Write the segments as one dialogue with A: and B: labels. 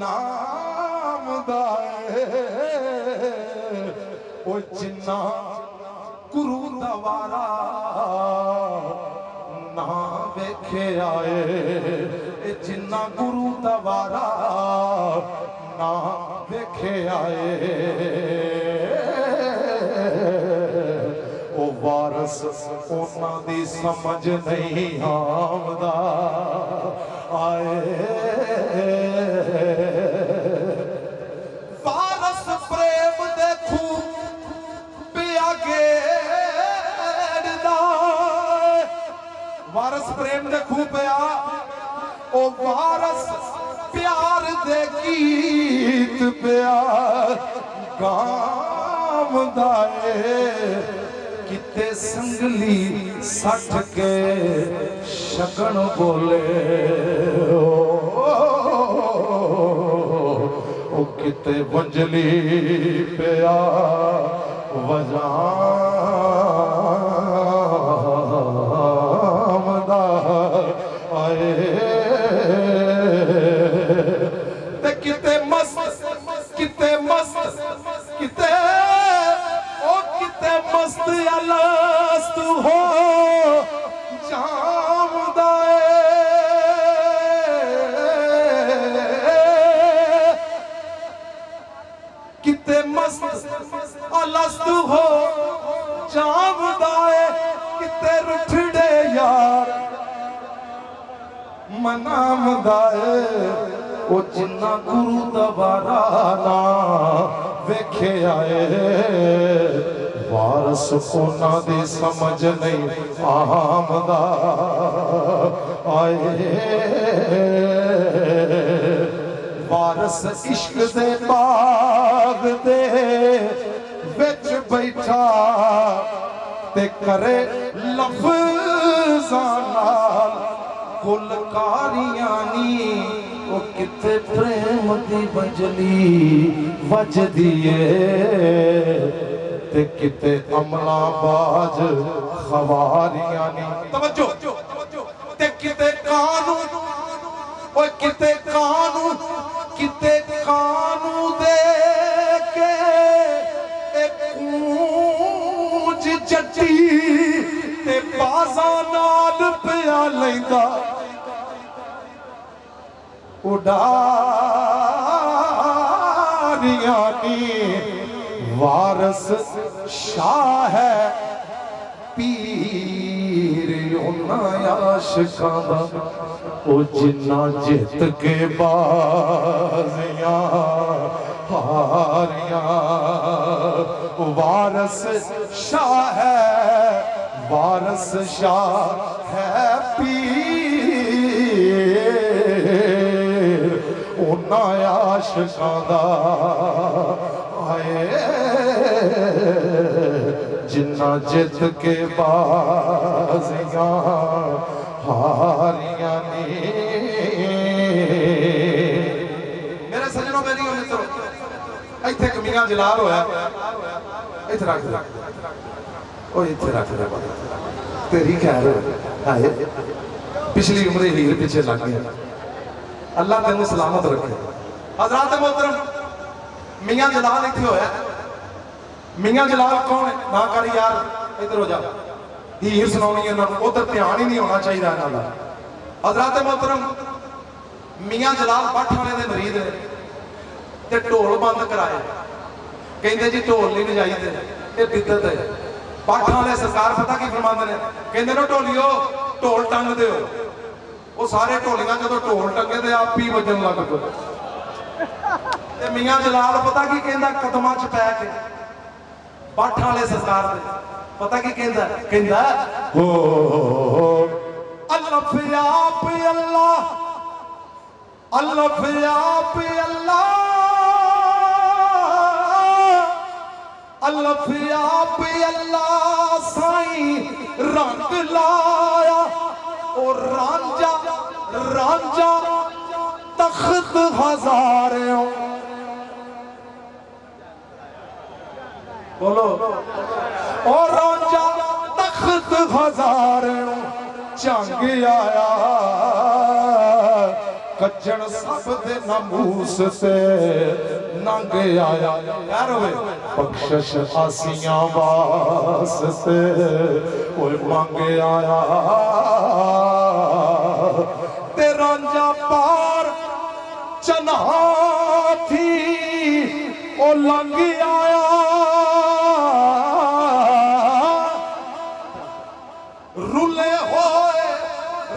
A: नाम दाए ओ जिन्ना गुरु दवारा ना वेखे आए जिन्ना गुरु दवारा ना वेखे आए ओ वारस उन्ना दी समझ नहीं आमदा आए वारस प्रेम देखू पिया गेड़दा वारस प्रेम देखू पिया ओ वारस प्यार दे गीत पिया गाम दाए किते संगली सट के शगन बोले ओ किते वंजली पिया वजामदा आए ते किते मस्त किते मस्त अलस्त हो जामदाए किते मस्त अलस्त हो जामदाए किते रुठड़े यार मनामदाए ओ जिन्ना गुरु दवारा ना वेखे आए वारस कोना दी समझ नहीं आमदा आए वारस इश्क दे बाग दे विच बैठा ते करे लफ्ज़ां नाल गुलकारियां नी ओ किथे प्रेम दी बजली वजदी ते किते अमला बाज खवारियां नी तवज्जो ते किते कानून ओ किते कानू दे के एक कूंज जट्टी ते बाजा नाल पिया लैंदा उडारियां नी वारस शाह है पीर आशिकां दा ओ जिन्ना जित के बाजियां हारियां वारस शाह है पीर उन्ना आशिकां दा आए जिन्ना जित के बाजियां हारियां नी मेरे सजनों मेरी मित्रों इत्थे कमीना जलाल होया इत्थे रख ओ इत्थे रख दे तेरी खैर आए पिछली उम्र हीर पीछे लग गया अल्लाह तेनू सलामत रखे हज़रात मोहतरम मियां जलाल इत्थे होया मियां जलाल कौन है ना कर यार इधर हो जा हीर सुनानी है उधर ध्यान ही नहीं होना चाहिए इन्हां दा हज़रात मोहतरम मियां जलाल बठ वाले दे मरीद ने ते ढोल बंद कराए कहंदे जी ढोल नहीं बजाईदे ये बिदत है बठ वाले सरकार पता की फरमांदे ने कहंदे ने ढोलियो ढोल टंग दिओ वो सारे ढोलियां जदों ढोल टंगे ते आप ही वजन लग पे ते मियां जलाल पता की कहंदा कदमां च पै के बठ वाले सरकार दे पता की कहंदा हो अल्लाह आप अल्लाह आप अल्लाह आप अल्लाह साईं रंग लाया और रांझा तख्त हजारों बोलो और रांझा तख्त हजारों जंग आया कज्जण सब दे नामूस से नंग आया यार होवे बख्शिश आसियां वास्ते ओए मंग आया ते रांझा पार चना थी ओ लंग आया रुले होए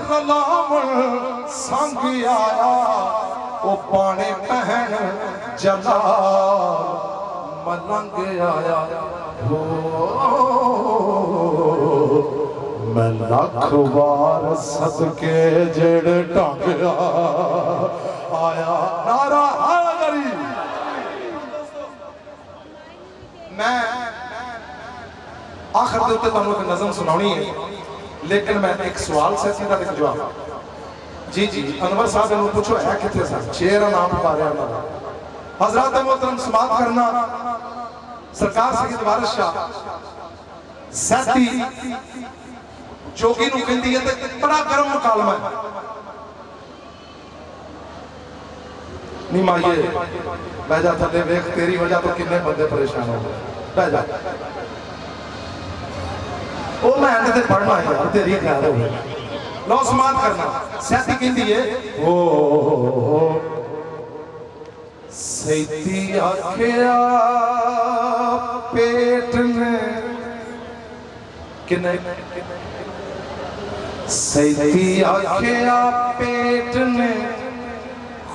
A: रलावण संग आया ओ पाने पहन जलाल मलंग आया हो मैं लख बार सदके जेड़ ढंग आया नारा हागरी मैं आखिर दे उत्ते तुहानू एक नज़म सुनानी है लेकिन मैं एक सवाल से सीधा एक जवाब जी जी अनवर साहब इन्होंने पूछो है कितने साल शेर नाम पा रहा है हजरत मोहतरम समाप्त करना सरकार सैयद वारिस शाह सैती जोगी नूं कहंदी है ते बड़ा गर्म मुकालमा है नी माइए बह जा थले वेख तेरी वजह तो कितने बंदे परेशान हो गए बह जा ओ मैं ते पढ़ना है यार तेरी ख्याल हो लो समाप्त करना सैती कहंदी है ओ सैती आखिया पेट ने किने सैती आखिया पेट ने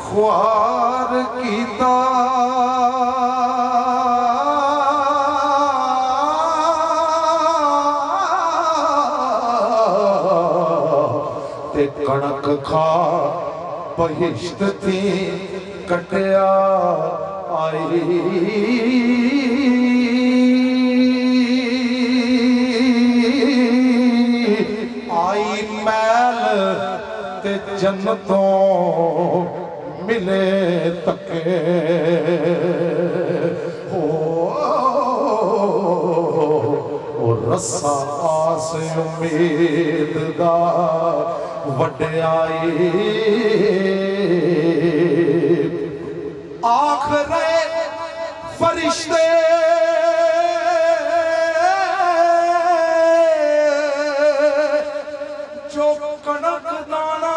A: ख्वार कीता ते कणक खा बहिश्त थी कटिया आई आई मैल ते जन्नतों मिले तके हो रस्सा आस उम्मीद दा वड्याई आखरे फरिश्ते जो कणक दाना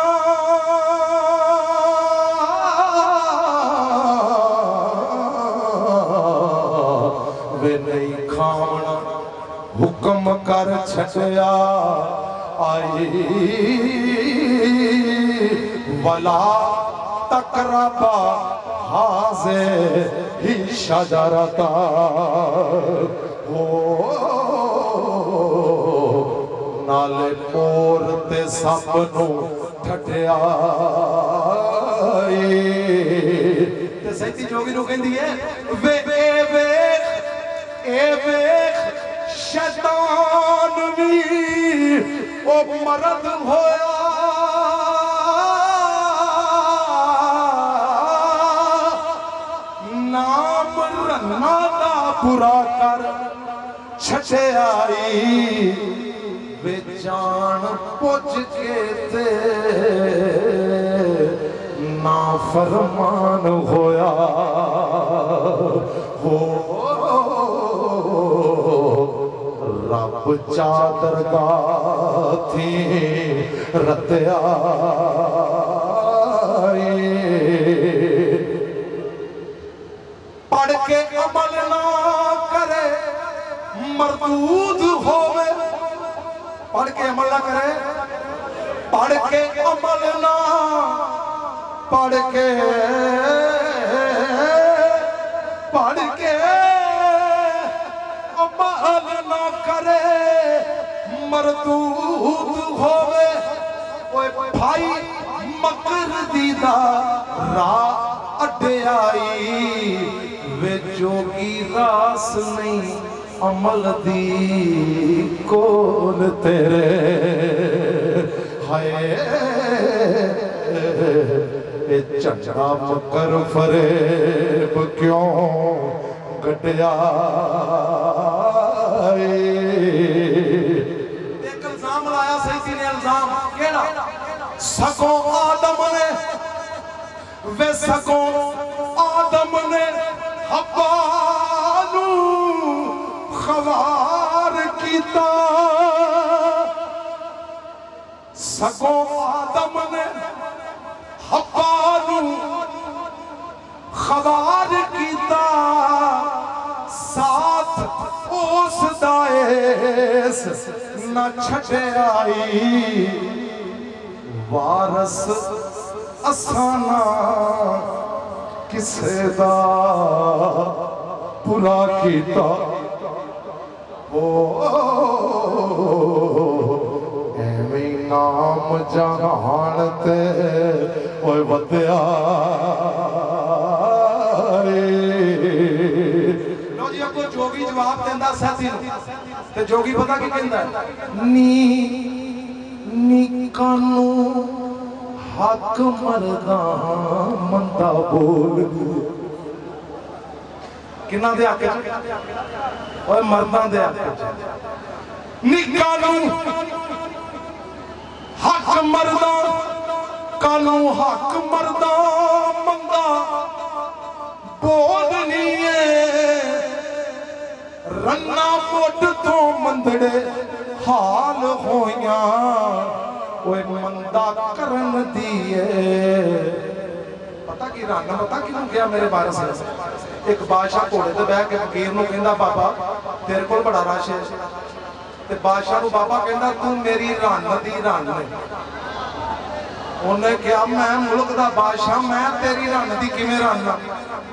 A: वे नहीं खावना हुक्म कर छटिया आई वला तकरबा हाजे ही शजरता हो नाले मोर ते सब नू ठठिया ते सैती जोगी नू कहंदी है वे वेख शैतान भी ओ मरद होया नाम रन्ना दा बुरा कर छछे आई वे जान पुज के ते ना फरमान होया हो रब चादर थी रत्या पढ़ के अमल ना करे मरदूद होवे पढ़ के अमल ना करे पढ़ के अमल ना पढ़ के अमल ना करे मरदूद होवे ओए भाई मकर दीदा राह अड्डे आई वे जोगी रास नहीं अमल दी कोल तेरे हाय झंडा मकर फरेब क्यों गटिया इल्जाम लाया सही ने इल्जाम केड़ा सगों आदम ने वे सगों आदम ने हव्वा नू खवार कीता सगों आदम ने हव्वा नू खवार कीता साथ उस दाएस न छड़े आई वारस असाना किसे दा बुरा कीता ओ एवें नाम जहान ते ओए वधिया लो जी अगो जोगी जवाब देंदा साथी ते जोगी पता की कहंदा नी नी कानू हक मरदा मंदा बोल किन्ना दे हक ओए मर्दां दे हक निक्का नू हक मरदा कानू हक मरदा मंदा बोलनी है रन्ना मुठ तो मंदड़े हाल होया ओए मंदा करन दिए पता की रन पता क्यों गया मेरे बारे से एक बादशाह घोड़े ते बह के फकीर नूं कहंदा बाबा तेरे कोल बड़ा रश है ते बादशाह नूं बाबा कहंदा तू मेरी रन दी रन उन्हें कहा मैं मुल्क दा बादशाह मैं तेरी रन दी किवें रन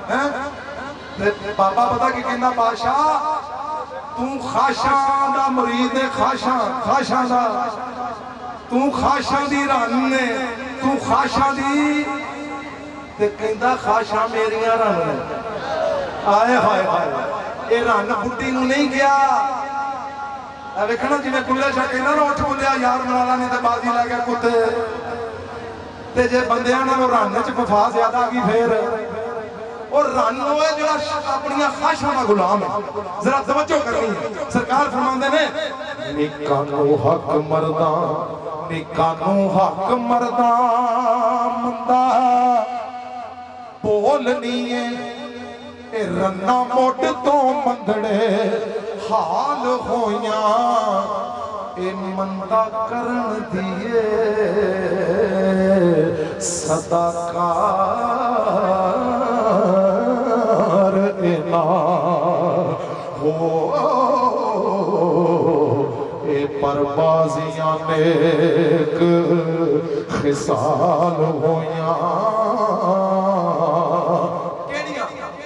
A: हैं ते बाबा पता की कहंदा बादशाह तू खाशां दा मुरीद है खाशां दा तू खाशां दी रन ने तू खाशां दी ते कहंदा खाशां मेरियां रन ने आए हाय हाय ये रन बुड्ढी नूं नहीं गया वेखना जिवें कुल्ले छा कहंदा ना उठ बुलिया यार मनाला नहीं ते बाजी लै गया कुत्ते ते जे बंदियां नालों रन च वफा ज्यादा आ गई फिर और रन होए जो अपनी ख्वाहिशां दा गुलाम है जरा तवज्जो करनी है सरकार फरमांदे ने निक्का नू हक मरदा निक्का नू हक मरदा मंदा बोलनी है ए रन्ना मुठ तो मंदड़े हाल होया ए मंदा करन दिए सदाका हो ए परबाजियां नेक खिसाल होया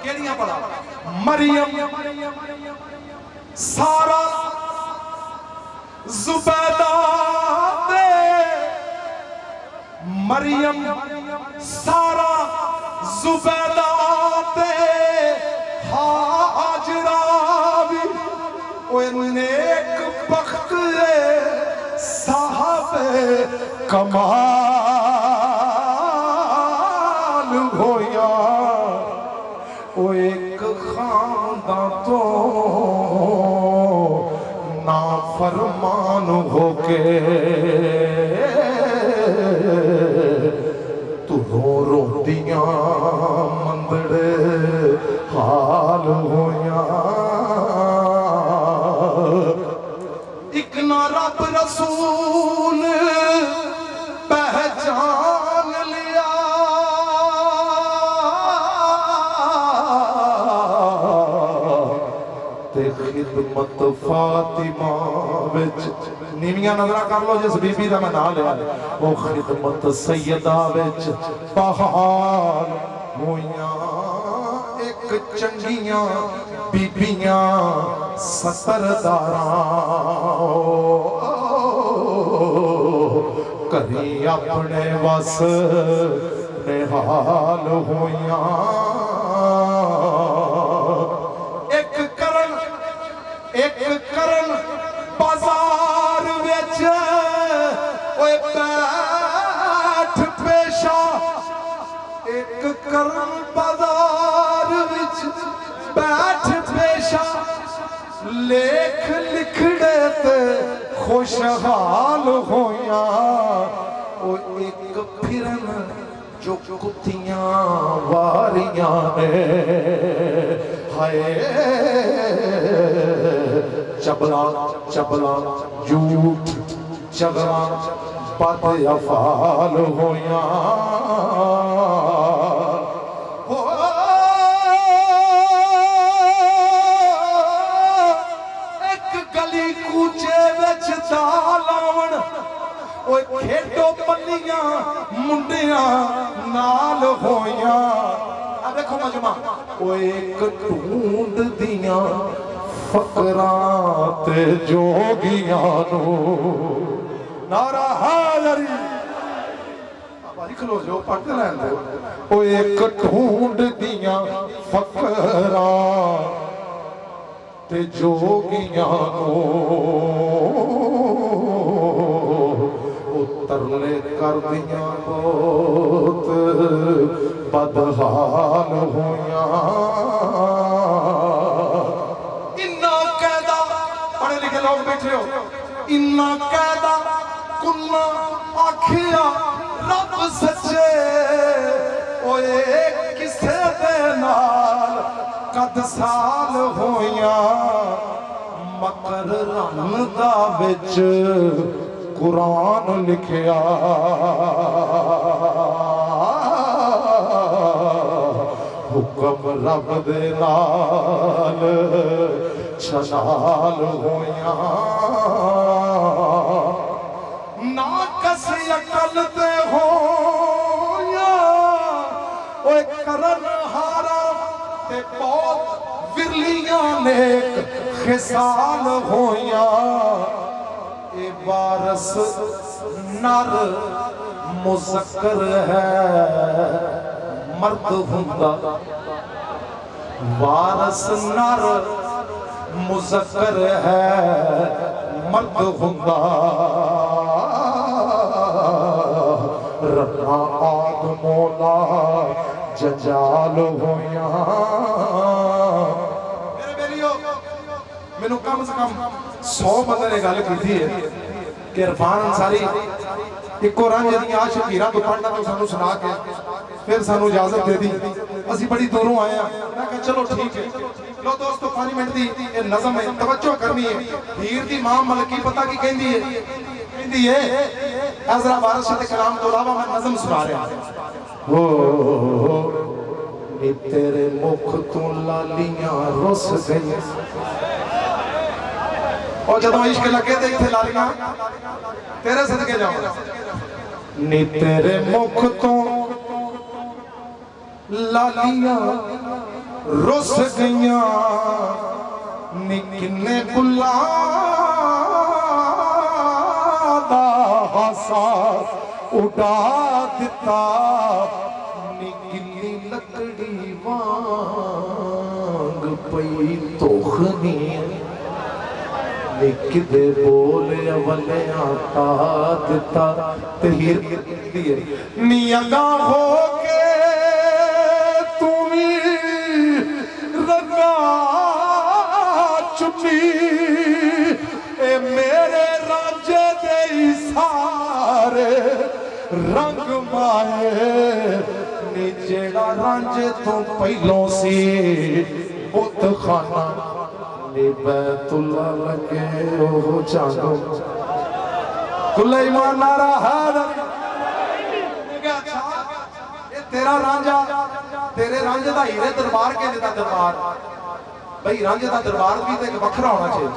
A: केड़ियां पढ़ा मरियम सारा जुबैदा दे मरियम सारा जुबैदा दे हाजरा भी ओए नेक बख्त साहब कमाल होया ओ एक खानदा तो ना फरमान होके तू रोंदियां मंदड़े हाल होया एक ना रब रसूल पहचान लिया ते खिदमत फातिमा विच नीवियां नजरा कर लो जिस बीबी का मैं नाम लिया वो खिदमत सैयदा विच बहाल होया एक चंगियां बीबियां सतरदारां करी अपने वस निहाल होया एक करन बाजार विच ओए बैठ पेशा एक करन बाजार विच बैठ पेशा लेख लिखड़े ते खुशहाल होया ओ एक फिरन जो कुत्तियां वारियां ने हाय चबला चबला झूठ चगला पद अफाल होया एक गली कूचे विच दालावन ओए खेडो पल्लियां मुंडियां नाल होया आ देखो मजमा ओए एक ढूंढ दियां फकरां ते जोगियां नू नारा हाज़री भाई खलो जो पढ़ लैन दो ओए एक ढूंढ दियां फकरां ते जोगियां नू तरले कर दिया बहुत बदहाल होया इन्ना कैदा पढ़े लिखे लोग बैठे हो इन्ना कैदा कुन्ना आखिया रब सच्चे ओए किसे दे नाल कद साल होया मकर रन दा विच कुरान लिखिया हुक्म रब दे नाल छनाल होया ना कसी अकल ते होया ओए करन हारा ते बहुत विरलियां नेक खिसाल होया वारस नर मुज़क्कर है मर्द हुंदा वारस नर मुज़क्कर है मर्द हुंदा रब्बा आद मौला जजाल होया मेरे बेलियो मैनू कम से कम 100 बंदे ने गल की है कि इरफान अंसारी इको रांझे दी आशिकीरां तो पढ़ना तो सानू सुना के फिर सानू इजाजत दे दी असी बड़ी दूरों आए हैं मैं कहा चलो ठीक है लो दोस्तों 5 मिनट दी ये नज़म है तवज्जो करनी है हीर दी मां मलकी पता की कहंदी है हज़रा वारिस शाह दे कलाम तो अलावा मैं नज़म सुना रहा हो नी तेरे मुख तू लालियां रुस गई और जदों इश्क लगे तो इत्थे लालियां तेरे सदके जाऊंगा नी तेरे मुख तो लालियां रुस गईयां नी किन्ने बुला दा हासा उड़ा दिता नी गिल्ली लकड़ी वांग पई तोखनी निकदे बोले अवले आता दिता तहीर दिए नियगा हो के तुम्ही रंगा चुपी ए मेरे रांझे दे सारे रंग माए नी जेड़ा रांझे तो पहलों सी बुत खाना बैतुल्ला लगे ओ जानो कुल्ले ईमान नारा हाज़र ये तेरा रांझा तेरे रांझे दा हीरे दरबार के दा दरबार भाई रांझे दा दरबार भी ते वखरा होना चाहिए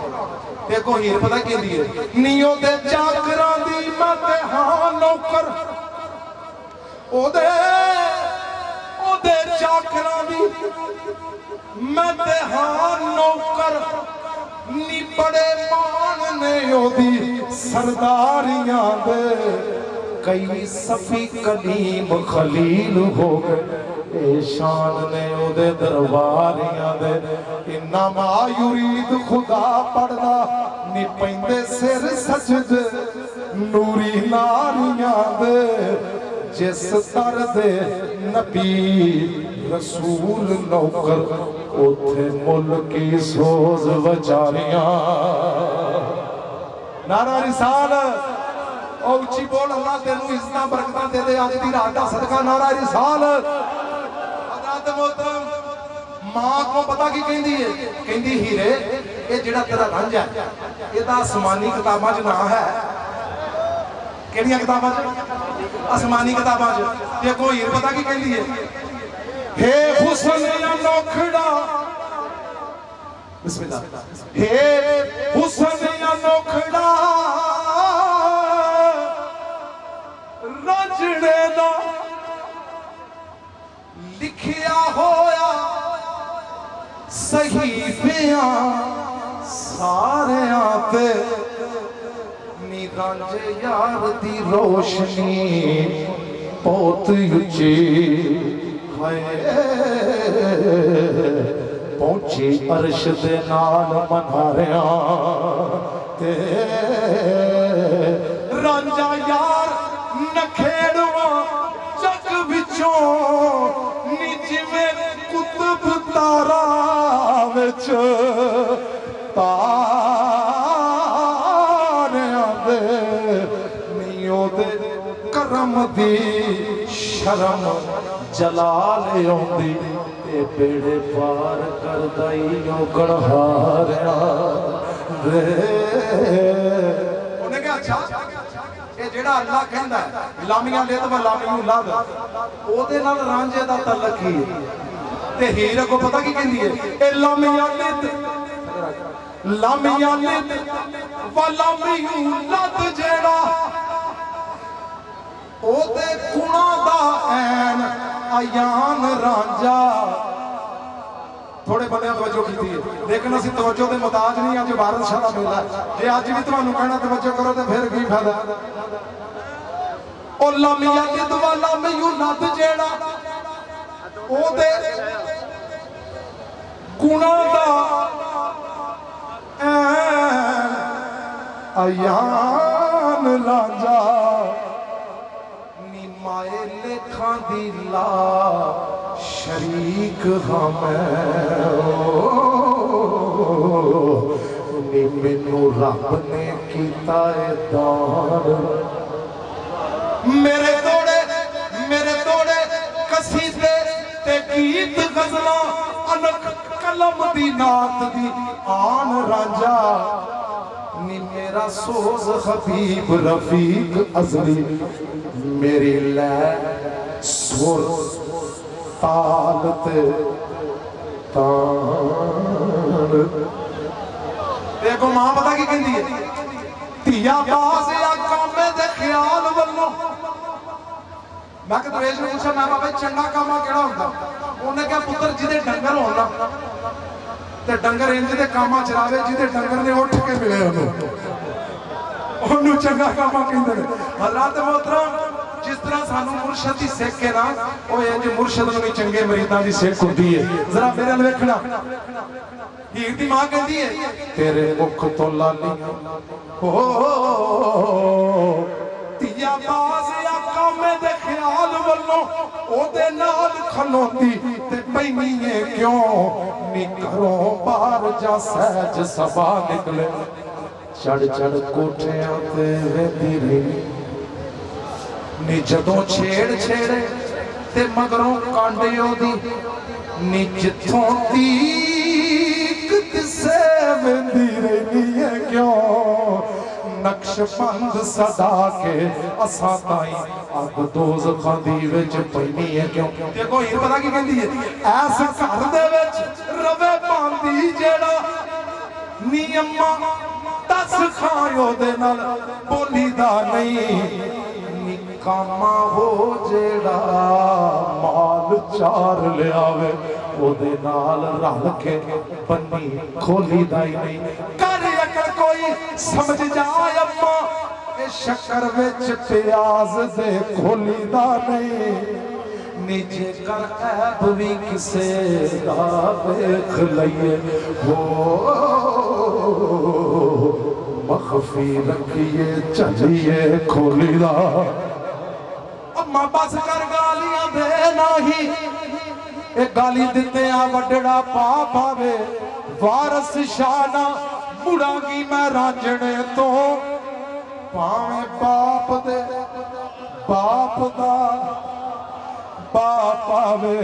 A: देखो हीर पता कहंदी है नीओ दे चाकरां दी मैं ते हां नौकर ओदे ओदे चाकरां दी मैं ते हां नौकर नी बड़े मान ने ओदी सरदारियां दे कई सफी कलीम खलील हो गए शान ने ओदे दरबारियां दे इन्ना मा युरीद खुदा पढ़दा नी पैंदे सिर सजद नूरी नारियां दे जिस दर दे नबी रसूल नौकर उथे मुल की सोज वचारियां नारा रिसाल और उच्ची बोल अल्लाह तेनू इज्जत बरकत दे दे अज दी रात दा सदका नारा रिसाल हज़रत मोहतरम मां को पता की कहंदी है कहंदी हीरे ये जेड़ा तेरा रांझा है ਇਹਦਾ आसमानी किताबां च ना है ਕਿਹੜੀਆਂ किताबां च आसमानी किताबां च देखो हीर पता की कहंदी है हे हुस्न अनोखड़ा बिस्मिल्लाह हे हुस्न अनोखड़ा रंजड़े दा लिखिया होया सहीफियां सारियां ते नी रांझे यार दी रोशनी बहुत उच्ची पहुंची अर्श दे नाल मनारिया ते रांझा यार नखेड़वा जग विचों नी जिवें कुतुब तारा विच तारियां दे नीओ दे करम दी शर्म जलाल आउंदी ते बेड़े पार करदा ई गणहारिया वे उन्हें क्या अच्छा ये जेड़ा अल्लाह कहंदा है लामियां लेद व लामियों लद ओदे नाल रांझे दा तल्लक ही है ते हीर को पता की कहंदी है ए लामियां लेद व लामियों लद जेड़ा ओदे गुणा दा ऐन आयान रांझा थोड़े बंदे तवज्जो की थी लेकिन असं तवज्जो के मुताज नहीं अज भारत शाह का मेला जे अज भी तुहानू कहना तवज्जो करो तो फिर की फायदा ओ लामिया लिद व लामियों लद जेड़ा ओदे गुणा दा ऐन आयान रांझा माए लेखा दी ला शरीक हम मैनू रब ने कीता दान मेरे तोड़े कसीदे ते गीत गजलां अनक कलम दी नात दी आन रांझा नी मेरा सोज हबीब रफीक अजली मेरी लै सुर ताल ते ताल देखो मां पता की कहंदी है धिया बास या कामे दे ख्याल वल्लों मैं कि दवेश ने पूछा मैं बाबा चंगा कामा केड़ा हुंदा उन्हें कहा पुत्र जिदे डंगर होण ना ते डंगर इंज दे कामा चरावे जिदे डंगर ने उठ के मिले ओनू चंगा कामा कहंदे ने हज़रत मोहतरम जिस तरह सानू मुर्शद दी सिख है ना ओ इंज मुर्शद नूं भी चंगे मरीदां दी सिख हुंदी है जरा मेरे नाल वेखना हीर दी मां कहंदी है तेरे मुख तो लाली हो तिया बाज या कामे दे ख्याल वल्लों ओदे नाल खलोती ते पैनी है क्यों नी घरों बाहर जा सहज सभा निकले चढ़ चढ़ कोठियां ते वेंदी रही नी जदों छेड़ छेड़े ते मगरों कांडे ओदी नी जिथों तीक दिसे वेंदी रही है क्यों नक्शबंद सदा के असा ताई अग दोज़खां दी विच पैनी है क्यों देखो हीर पता की कहंदी है ऐस घर दे विच रवे पांदी जेड़ा नी अम्मा दस खायो दे नाल बोली दा नहीं कामा हो जेड़ा माल चार लियावे ओदे नाल रल के बन्नी खोली दा ही नहीं कर अकल कोई समझ जाए अम्मा ए शक्कर विच प्याज दे खोली दा नहीं नीचे कर ऐब भी किसे दा देख लइए हो मखफी रखिए चलिए खोली दा अम्मा बस कर गालियां दे नाही ए गाली दिते आ वडड़ा पा पावे वारस शाना मुड़ांगी मैं रांझणे तो भावें बाप दे बाप दा बाप आवे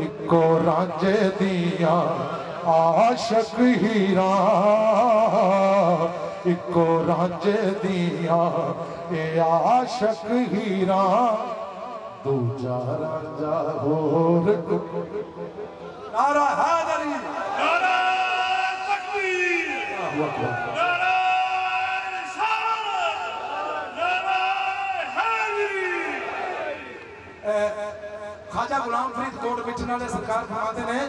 A: इको रांझे दिया आशक हीरा इको रांझे दिया ए आशक हीरा दूजा रांझा होर नारा हैदरी
B: नारा तकबीर नारा रिसालत नारा हैदरी।
A: ख्वाजा गुलाम फरीद कोट बिठन वाले सरकार फरमाते ने